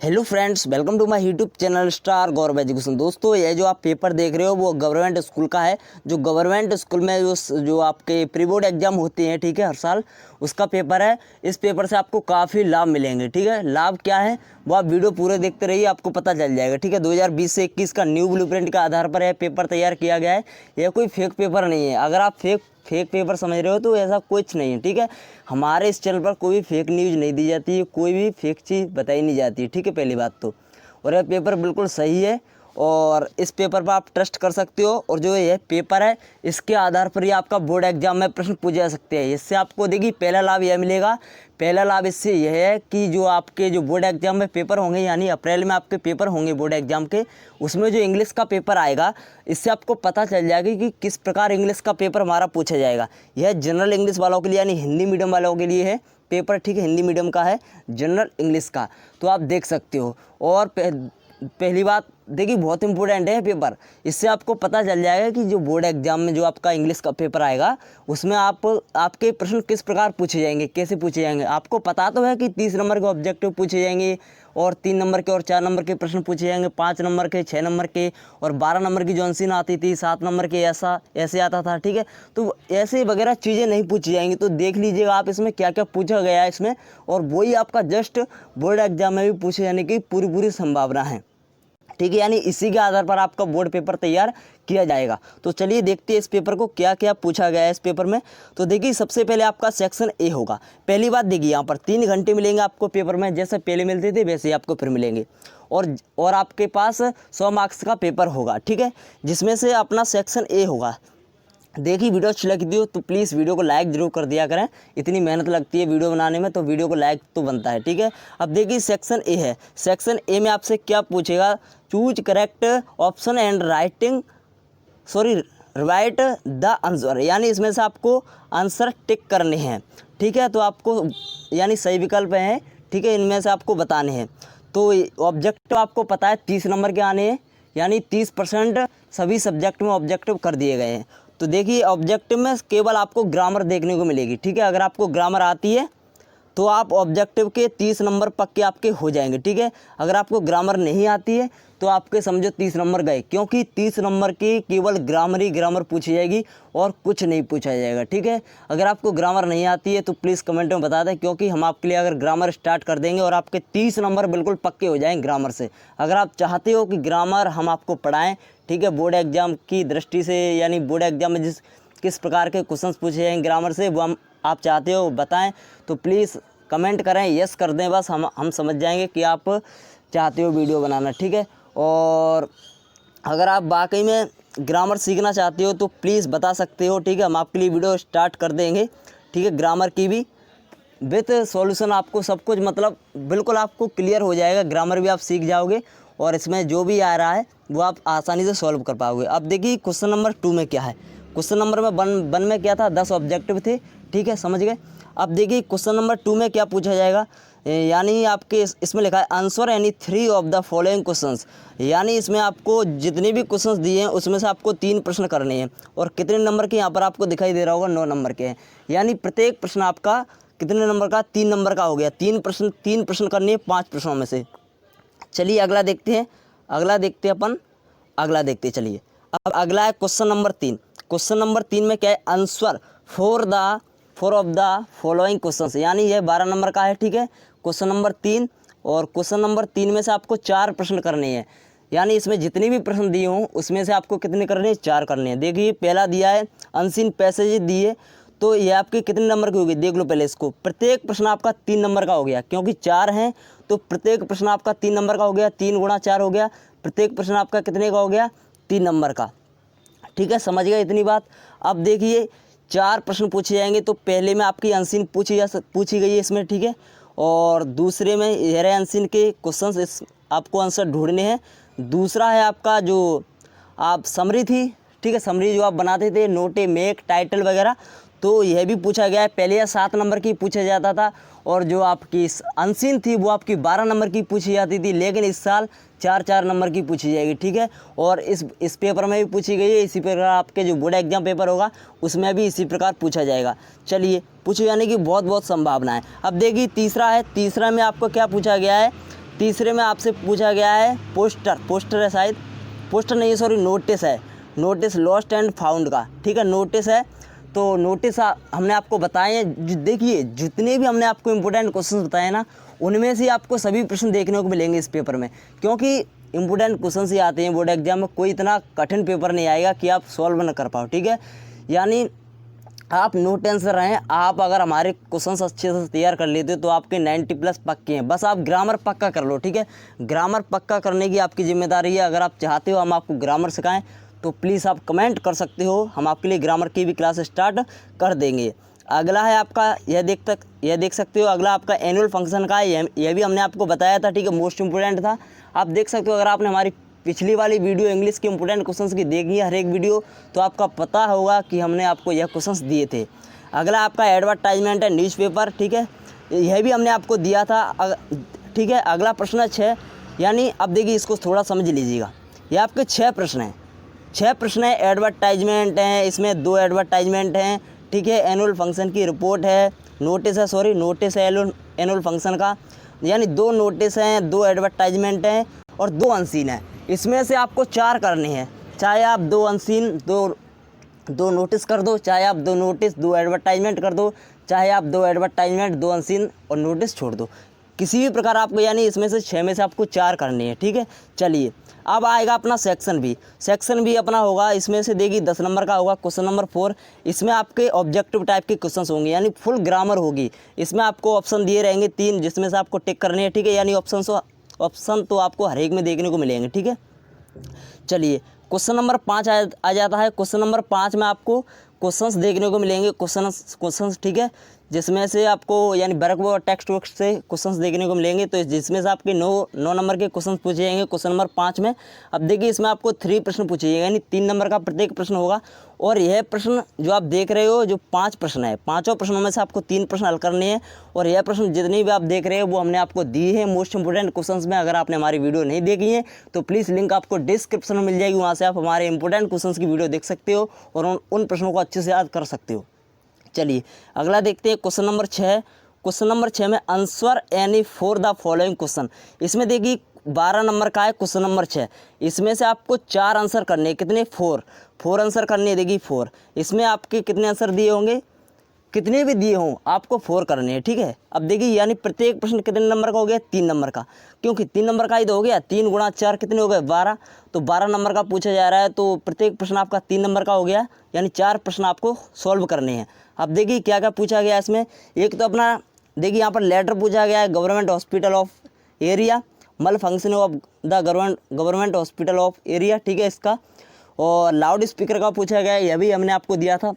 Hello friends, welcome to my YouTube channel Star Gaurav Education. दोस्तों, ये जो आप पेपर देख रहे हो वो गवर्नमेंट स्कूल का है। जो गवर्नमेंट स्कूल में जो आपके प्री बोर्ड एग्जाम होते हैं, ठीक है, हर साल उसका पेपर है। इस पेपर से आपको काफ़ी लाभ मिलेंगे, ठीक है। लाभ क्या है वो आप वीडियो पूरे देखते रहिए, आपको पता चल जाएगा, ठीक है। 2020 से 21 का न्यू ब्लूप्रिंट का आधार पर यह पेपर तैयार किया गया है। यह कोई फेक पेपर नहीं है। अगर आप फेक पेपर समझ रहे हो तो ऐसा कुछ नहीं है, ठीक है। हमारे इस चैनल पर कोई भी फेक न्यूज़ नहीं दी जाती है, कोई भी फेक चीज़ बताई नहीं जाती है, ठीक है, पहली बात तो। और यह पेपर बिल्कुल सही है और इस पेपर पर आप ट्रस्ट कर सकते हो। और जो यह पेपर है इसके आधार पर ही आपका बोर्ड एग्जाम में प्रश्न पूछे जा सकते हैं। इससे आपको देखिए पहला लाभ यह मिलेगा। पहला लाभ इससे यह है कि जो आपके जो बोर्ड एग्जाम में पेपर होंगे, यानी अप्रैल में आपके पेपर होंगे बोर्ड एग्जाम के, उसमें जो इंग्लिश का पेपर आएगा, इससे आपको पता चल जाएगा कि किस प्रकार इंग्लिश का पेपर हमारा पूछा जाएगा। यह जनरल इंग्लिश वालों के लिए यानी हिंदी मीडियम वालों के लिए है पेपर, ठीक है। हिंदी मीडियम का है, जनरल इंग्लिश का, तो आप देख सकते हो। और पहली बात देखिए बहुत इंपॉर्टेंट है पेपर। इससे आपको पता चल जाएगा कि जो बोर्ड एग्जाम में जो आपका इंग्लिश का पेपर आएगा उसमें आपके प्रश्न किस प्रकार पूछे जाएंगे, कैसे पूछे जाएंगे। आपको पता तो है कि 30 नंबर के ऑब्जेक्टिव पूछे जाएंगे और 3 नंबर के और 4 नंबर के प्रश्न पूछे जाएंगे, 5 नंबर के, 6 नंबर के और 12 नंबर की जॉनसन आती थी, 7 नंबर के ऐसे आता था, ठीक है। तो ऐसे वगैरह चीज़ें नहीं पूछी जाएंगी। तो देख लीजिएगा आप इसमें क्या क्या पूछा गया है इसमें, और वही आपका जस्ट बोर्ड एग्जाम में भी पूछे जाने की पूरी संभावना है, ठीक है। यानी इसी के आधार पर आपका बोर्ड पेपर तैयार किया जाएगा। तो चलिए देखते हैं इस पेपर को क्या क्या पूछा गया है इस पेपर में। तो देखिए सबसे पहले आपका सेक्शन ए होगा। पहली बात देखिए यहाँ पर 3 घंटे मिलेंगे आपको पेपर में, जैसे पहले मिलते थे वैसे ही आपको फिर मिलेंगे। और आपके पास 100 मार्क्स का पेपर होगा, ठीक है, जिसमें से अपना सेक्शन ए होगा। देखिए वीडियो अच्छी लगती हो तो प्लीज़ वीडियो को लाइक जरूर कर दिया करें। इतनी मेहनत लगती है वीडियो बनाने में तो वीडियो को लाइक तो बनता है, ठीक है। अब देखिए सेक्शन ए है। सेक्शन ए में आपसे क्या पूछेगा, choose correct option and right the answer, यानी इसमें से आपको आंसर टिक करने हैं, ठीक है। तो आपको यानी सही विकल्प हैं, ठीक है, इनमें से आपको बताने हैं। तो ऑब्जेक्टिव आपको पता है 30 नंबर के आने हैं, यानी 30% सभी सब्जेक्ट में ऑब्जेक्टिव कर दिए गए हैं। तो देखिए ऑब्जेक्टिव में केवल आपको ग्रामर देखने को मिलेगी, ठीक है। अगर आपको ग्रामर आती है तो आप ऑब्जेक्टिव के 30 नंबर पक्के आपके हो जाएंगे, ठीक है। अगर आपको ग्रामर नहीं आती है तो आपके समझो 30 नंबर गए, क्योंकि 30 नंबर की केवल ग्रामर पूछी जाएगी और कुछ नहीं पूछा जाएगा, ठीक है। अगर आपको ग्रामर नहीं आती है तो प्लीज़ कमेंट में बता दें, क्योंकि हम आपके लिए अगर ग्रामर स्टार्ट कर देंगे और आपके 30 नंबर बिल्कुल पक्के हो जाएंगे ग्रामर से। अगर आप चाहते हो कि ग्रामर हम आपको पढ़ाएँ, ठीक है, बोर्ड एग्जाम की दृष्टि से, यानी बोर्ड एग्जाम में किस प्रकार के क्वेश्चंस पूछे जाएंगे ग्रामर से, वो आप चाहते हो बताएं, तो प्लीज़ कमेंट करें, यस कर दें, बस हम समझ जाएंगे कि आप चाहते हो वीडियो बनाना, ठीक है। और अगर आप वाकई में ग्रामर सीखना चाहते हो तो प्लीज़ बता सकते हो, ठीक है। हम आपके लिए वीडियो स्टार्ट कर देंगे, ठीक है, ग्रामर की भी विथ सॉल्यूशन। आपको सब कुछ मतलब बिल्कुल आपको क्लियर हो जाएगा, ग्रामर भी आप सीख जाओगे और इसमें जो भी आ रहा है वो आप आसानी से सॉल्व कर पाओगे। अब देखिए क्वेश्चन नंबर 2 में क्या है। क्वेश्चन नंबर में वन में क्या था, 10 ऑब्जेक्टिव थे, ठीक है, समझ गए। अब देखिए क्वेश्चन नंबर 2 में क्या पूछा जाएगा, यानी आपके इसमें लिखा है answer any 3 of the following questions, यानी इसमें आपको जितने भी क्वेश्चंस दिए हैं उसमें से आपको 3 प्रश्न करने हैं। और कितने नंबर के यहाँ पर आपको दिखाई दे रहा होगा, 9 नंबर के हैं। यानी प्रत्येक प्रश्न आपका कितने नंबर का, 3 नंबर का हो गया। 3 प्रश्न करने हैं 5 प्रश्नों में से। चलिए अगला देखते हैं, अगला देखते हैं चलिए। अब अगला है क्वेश्चन नंबर 3। क्वेश्चन नंबर 3 में क्या है, answer four of the following questions, यानी यह 12 नंबर का है, ठीक है, क्वेश्चन नंबर 3। और क्वेश्चन नंबर 3 में से आपको 4 प्रश्न करने हैं, यानी इसमें जितने भी प्रश्न दिए हों उसमें से आपको कितने करने हैं, 4 करने हैं। देखिए पहला दिया है अनसीन पैसेज दिए, तो ये आपके कितने नंबर की होगी, देख लो पहले इसको। प्रत्येक प्रश्न आपका 3 नंबर का हो गया, क्योंकि 4 हैं तो प्रत्येक प्रश्न आपका 3 नंबर का हो गया। 3 गुणा 4 हो गया, प्रत्येक प्रश्न आपका कितने का हो गया, 3 नंबर का, ठीक है, समझ गए इतनी बात। अब देखिए 4 प्रश्न पूछे जाएंगे, तो पहले में आपकी अनसीन पूछी गई है इसमें, ठीक है। और दूसरे में हेरे अनसीन के क्वेश्चंस आपको आंसर ढूंढने हैं। दूसरा है आपका जो आप समरी थी, ठीक है, समरी जो आप बनाते थे, नोटे मेक टाइटल वगैरह, तो यह भी पूछा गया है। पहले या 7 नंबर की पूछा जाता था, और जो आपकी अनसीन थी वो आपकी 12 नंबर की पूछी जाती थी, लेकिन इस साल 4 नंबर की पूछी जाएगी, ठीक है। और इस पेपर में भी पूछी गई है। इसी प्रकार आपके जो बोर्ड एग्जाम पेपर होगा उसमें भी इसी प्रकार पूछा जाएगा। चलिए पूछे जाने की बहुत संभावना है। अब देखिए तीसरा है, तीसरा में आपको क्या पूछा गया है, तीसरे में आपसे पूछा गया है पोस्टर है शायद, पोस्टर नहीं है सॉरी, नोटिस है, नोटिस लॉस्ट एंड फाउंड का, ठीक है, नोटिस है। तो नोटिस हमने आपको बताए हैं। देखिए जितने भी हमने आपको इम्पोर्टेंट क्वेश्चन बताए ना, उनमें से आपको सभी प्रश्न देखने को मिलेंगे इस पेपर में, क्योंकि इम्पोर्टेंट क्वेश्चन ही आते हैं बोर्ड एग्जाम में। कोई इतना कठिन पेपर नहीं आएगा कि आप सॉल्व ना कर पाओ, ठीक है। यानी आप नो टेंशन रहें, आप अगर हमारे क्वेश्चंस अच्छे से तैयार कर लेते हो तो आपके 90+ पक्के हैं। बस आप ग्रामर पक्का कर लो, ठीक है। ग्रामर पक्का करने की आपकी जिम्मेदारी है। अगर आप चाहते हो हम आपको ग्रामर सिखाएं तो प्लीज़ आप कमेंट कर सकते हो, हम आपके लिए ग्रामर की भी क्लास स्टार्ट कर देंगे। अगला है आपका, यह देख सकते हो, अगला आपका एनुअल फंक्शन का है। यह भी हमने आपको बताया था, ठीक है, मोस्ट इंपोर्टेंट था। आप देख सकते हो, अगर आपने हमारी पिछली वाली वीडियो इंग्लिश के इंपोर्टेंट क्वेश्चंस की देखी है हर एक वीडियो, तो आपका पता होगा कि हमने आपको यह क्वेश्चंस दिए थे। अगला आपका एडवर्टाइजमेंट है, न्यूज़पेपर, ठीक है, यह भी हमने आपको दिया था, ठीक है। अगला प्रश्न है 6, यानी अब देखिए इसको थोड़ा समझ लीजिएगा। ये आपके 6 प्रश्न हैं, 6 प्रश्न है। एडवर्टाइजमेंट हैं, इसमें 2 एडवर्टाइजमेंट हैं, ठीक है। एनुअल फंक्शन की रिपोर्ट है, नोटिस है, सॉरी नोटिस है एनुअल फंक्शन का, यानी 2 नोटिस हैं, 2 एडवर्टाइजमेंट हैं और 2 अनसीन हैं। इसमें से आपको 4 करने हैं, चाहे आप 2 अनसीन 2 नोटिस कर दो, चाहे आप 2 नोटिस 2 एडवर्टाइजमेंट कर दो, चाहे आप 2 एडवर्टाइजमेंट 2 अनसीन और नोटिस छोड़ दो, किसी भी प्रकार आपको, यानी इसमें से 6 में से आपको 4 करने हैं, ठीक है। चलिए अब आएगा अपना सेक्शन भी अपना होगा। इसमें से देखिए 10 नंबर का होगा क्वेश्चन नंबर 4। इसमें आपके ऑब्जेक्टिव टाइप के क्वेश्चंस होंगे, यानी फुल ग्रामर होगी। इसमें आपको ऑप्शन दिए रहेंगे 3, जिसमें से आपको टिक करने हैं, ठीक है। यानी ऑप्शन तो आपको हर एक में देखने को मिलेंगे, ठीक है। चलिए क्वेश्चन नंबर 5 आ जाता है। क्वेश्चन नंबर 5 में आपको क्वेश्चंस देखने को मिलेंगे, क्वेश्चंस, ठीक है, जिसमें से आपको यानी वर्क व टेक्स्ट बुक से क्वेश्चंस देखने को मिलेंगे। तो जिसमें से आपके 9 नंबर के क्वेश्चंस पूछे जाएंगे क्वेश्चन नंबर 5 में। अब देखिए इसमें आपको 3 प्रश्न पूछे जाएंगे, यानी 3 नंबर का प्रत्येक प्रश्न होगा। और यह प्रश्न जो आप देख रहे हो, जो 5 प्रश्न है, 5 प्रश्नों में से आपको 3 प्रश्न हल करने हैं। और यह प्रश्न जितने भी आप देख रहे हो वो हमने आपको दिए हैं मोस्ट इंपोर्टेंट क्वेश्चंस में। अगर आपने हमारी वीडियो नहीं देखी है तो प्लीज़ लिंक आपको डिस्क्रिप्शन में मिल जाएगी, वहाँ से आप हमारे इंपोर्टेंट क्वेश्चंस की वीडियो देख सकते हो और उन प्रश्नों को अच्छे से याद कर सकते हो। चलिए अगला देखते हैं क्वेश्चन नंबर 6। क्वेश्चन नंबर 6 में answer any for the following question. इसमें देखिए 12 नंबर का है क्वेश्चन नंबर 6। इसमें से आपको 4 आंसर करने हैं, कितने 4 आंसर करने हैं। देखिए 4, इसमें आपके कितने आंसर दिए होंगे, कितने भी दिए हों आपको 4 करने हैं, ठीक है। अब देखिए यानी प्रत्येक प्रश्न कितने नंबर का हो गया, 3 नंबर का, क्योंकि 3 नंबर का ही तो हो गया। 3 गुणा 4 कितने हो गए, 12। तो 12 नंबर का पूछा जा रहा है, तो प्रत्येक प्रश्न आपका 3 नंबर का हो गया, यानी 4 प्रश्न आपको सॉल्व करने हैं। अब देखिए क्या क्या पूछा गया इसमें। एक तो अपना देखिए यहाँ पर लेटर पूछा गया है, गवर्नमेंट हॉस्पिटल ऑफ एरिया, मल function of the government hospital of area, ठीक है इसका। और लाउड स्पीकर का पूछा गया है, यह भी हमने आपको दिया था।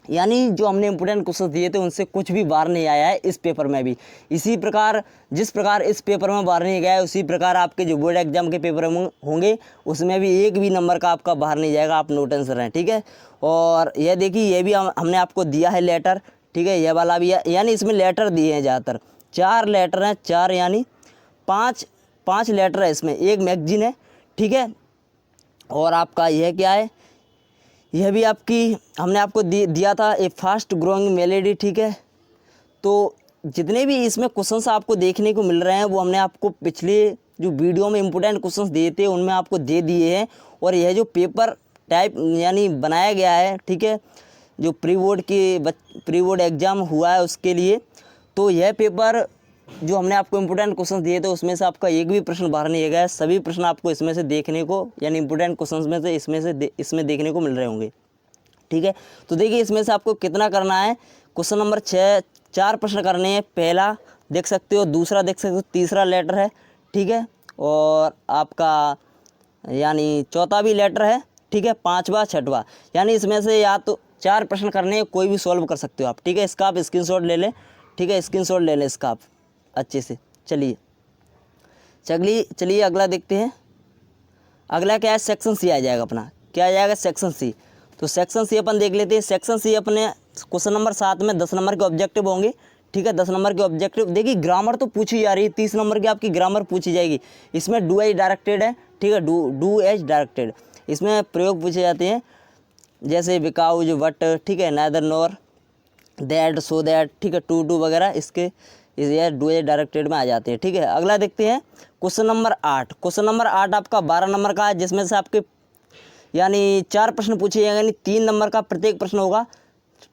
यानी जो हमने इंपोर्टेंट क्वेश्चन दिए थे उनसे कुछ भी बाहर नहीं आया है इस पेपर में भी। इसी प्रकार जिस प्रकार इस पेपर में बाहर नहीं गया है, उसी प्रकार आपके जो बोर्ड एग्जाम के पेपर होंगे उसमें भी एक भी नंबर का आपका बाहर नहीं जाएगा, आप नो टेंशन रहें, ठीक है। और यह देखिए ये भी हमने आपको दिया है लेटर, ठीक है, यह वाला भी है। यानी इसमें लेटर दिए हैं ज़्यादातर, 4 लेटर हैं, 4 यानी 5 लेटर है इसमें, एक मैगजीन है, ठीक है। और आपका यह क्या है, यह भी आपकी हमने आपको दिया था ए फास्ट ग्रोइंग मेलेडी, ठीक है। तो जितने भी इसमें क्वेश्चंस आपको देखने को मिल रहे हैं वो हमने आपको पिछले जो वीडियो में इंपोर्टेंट क्वेश्चंस दिए थे उनमें आपको दे दिए हैं। और यह जो पेपर टाइप यानी बनाया गया है, ठीक है, जो प्री बोर्ड एग्ज़ाम हुआ है उसके लिए, तो यह पेपर जो हमने आपको इंपोर्टेंट क्वेश्चन दिए थे उसमें से आपका एक भी प्रश्न बाहर नहीं गया है। सभी प्रश्न आपको इसमें से देखने को, यानी इंपोर्टेंट क्वेश्चंस में से इसमें देखने को मिल रहे होंगे, ठीक है। तो देखिए इसमें से आपको कितना करना है, क्वेश्चन नंबर 6 4 प्रश्न करने हैं। पहला देख सकते हो, दूसरा देख सकते हो, तीसरा लेटर है, ठीक है, और आपका यानी चौथा भी लेटर है, ठीक है, 5वां 6वां, यानी इसमें से या तो 4 प्रश्न करने हैं, कोई भी सॉल्व कर सकते हो आप, ठीक है। इसका आप स्क्रीनशॉट ले लें, ठीक है, स्क्रीनशॉट ले लें इसका आप अच्छे से। चलिए अगला देखते हैं। अगला क्या है, सेक्शन सी आ जाएगा अपना, क्या आ जाएगा, सेक्शन सी। तो सेक्शन सी अपन देख लेते हैं। सेक्शन सी अपने क्वेश्चन नंबर 7 में 10 नंबर के ऑब्जेक्टिव होंगे, ठीक है, 10 नंबर के ऑब्जेक्टिव। देखिए ग्रामर तो पूछी जा रही है, 30 नंबर की आपकी ग्रामर पूछी जाएगी। इसमें डू एज डायरेक्टेड है, ठीक है, डू एज डायरेक्टेड। इसमें प्रयोग पूछे जाते हैं जैसे बिकाउज, वट, ठीक है, neither nor, that, so that, ठीक है, टू डू वगैरह, इसके ये डुए डायरेक्टेड में आ जाते हैं। ठीक है, अगला देखते हैं क्वेश्चन नंबर 8। क्वेश्चन नंबर 8 आपका 12 नंबर का है, जिसमें से आपके यानी 4 प्रश्न पूछे जाएंगे, यानी 3 नंबर का प्रत्येक प्रश्न होगा।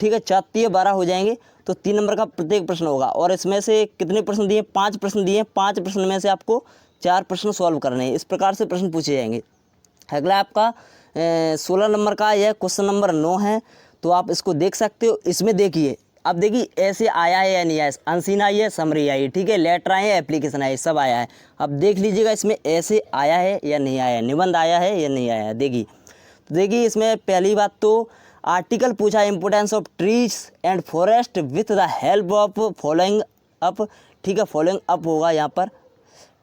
ठीक है, 4 12 हो जाएंगे, तो 3 नंबर का प्रत्येक प्रश्न होगा। और इसमें से कितने प्रश्न दिए? 5 प्रश्न दिए। 5 प्रश्न में से आपको 4 प्रश्न सॉल्व करने हैं। इस प्रकार से प्रश्न पूछे जाएंगे। अगला आपका 16 नंबर का यह क्वेश्चन नंबर 9 है, तो आप इसको देख सकते हो। इसमें देखिए, अब देखिए ऐसे आया है या नहीं आया, अनसीन आई है, समरी आई है, ठीक है, लेटर आए हैं, एप्लीकेशन आए, सब आया है। अब देख लीजिएगा इसमें ऐसे आया है या नहीं आया, निबंध आया है या नहीं आया। देखिए, तो देखिए इसमें पहली बात तो आर्टिकल पूछा, importance of trees and forest with the help of following up. ठीक है, फॉलोइंग अप होगा यहाँ पर।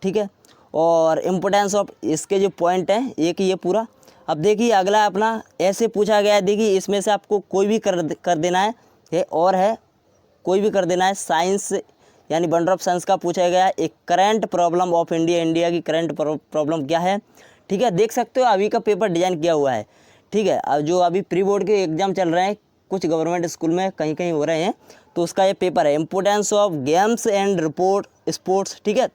ठीक है, और इम्पोर्टेंस ऑफ, इसके जो पॉइंट हैं एक ये पूरा। अब देखिए अगला अपना ऐसे पूछा गया है। देखिए इसमें से आपको कोई भी कर देना है, और है कोई भी कर देना है। साइंस यानी वंडर ऑफ साइंस का पूछा गया है। एक current problem of India, India की करंट प्रॉब्लम क्या है। ठीक है, देख सकते हो अभी का पेपर डिजाइन किया हुआ है। ठीक है, अब जो अभी प्री बोर्ड के एग्जाम चल रहे हैं, कुछ गवर्नमेंट स्कूल में कहीं कहीं हो रहे हैं, तो उसका ये पेपर है, importance of games and report sports. ठीक है,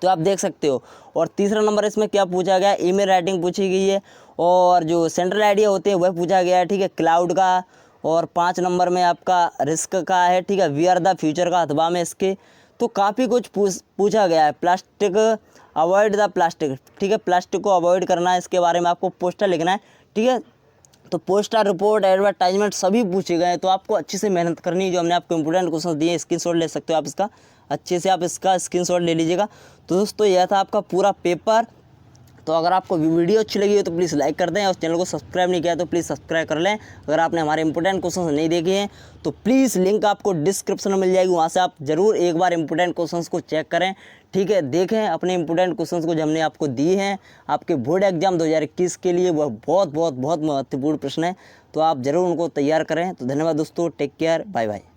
तो आप देख सकते हो। और तीसरा नंबर इसमें क्या पूछा गया है, ईमेल राइटिंग पूछी गई है, और जो सेंट्रल आइडिया होते हैं वह पूछा गया है। ठीक है, क्लाउड का। और 5 नंबर में आपका रिस्क का है। ठीक है, वी आर द फ्यूचर का अथवा में इसके, तो काफ़ी कुछ पूछा गया है। Plastic, avoid the plastic. ठीक है, प्लास्टिक को अवॉइड करना है, इसके बारे में आपको पोस्टर लिखना है। ठीक है, तो पोस्टर, रिपोर्ट, एडवर्टाइजमेंट सभी पूछे गए हैं, तो आपको अच्छे से मेहनत करनी है। जो हमने आपको इंपोर्टेंट क्वेश्चन दिए, स्क्रीनशॉट ले सकते हो आप इसका, अच्छे से आप इसका स्क्रीनशॉट ले लीजिएगा। तो दोस्तों यह था आपका पूरा पेपर। तो अगर आपको वीडियो अच्छी लगी हो तो प्लीज़ लाइक कर दें, और चैनल को सब्सक्राइब नहीं किया तो प्लीज़ सब्सक्राइब कर लें। अगर आपने हमारे इंपोर्टेंट क्वेश्चंस नहीं देखे हैं तो प्लीज़ लिंक आपको डिस्क्रिप्शन में मिल जाएगी, वहाँ से आप ज़रूर एक बार इंपोर्टेंट क्वेश्चंस को चेक करें। ठीक है, देखें अपने इंपोर्टेंट क्वेश्चंस को जो हमने आपको दिए हैं आपके बोर्ड एग्जाम 2021 के लिए, वह बहुत बहुत बहुत महत्वपूर्ण प्रश्न है, तो आप ज़रूर उनको तैयार करें। तो धन्यवाद दोस्तों, टेक केयर, बाय बाय।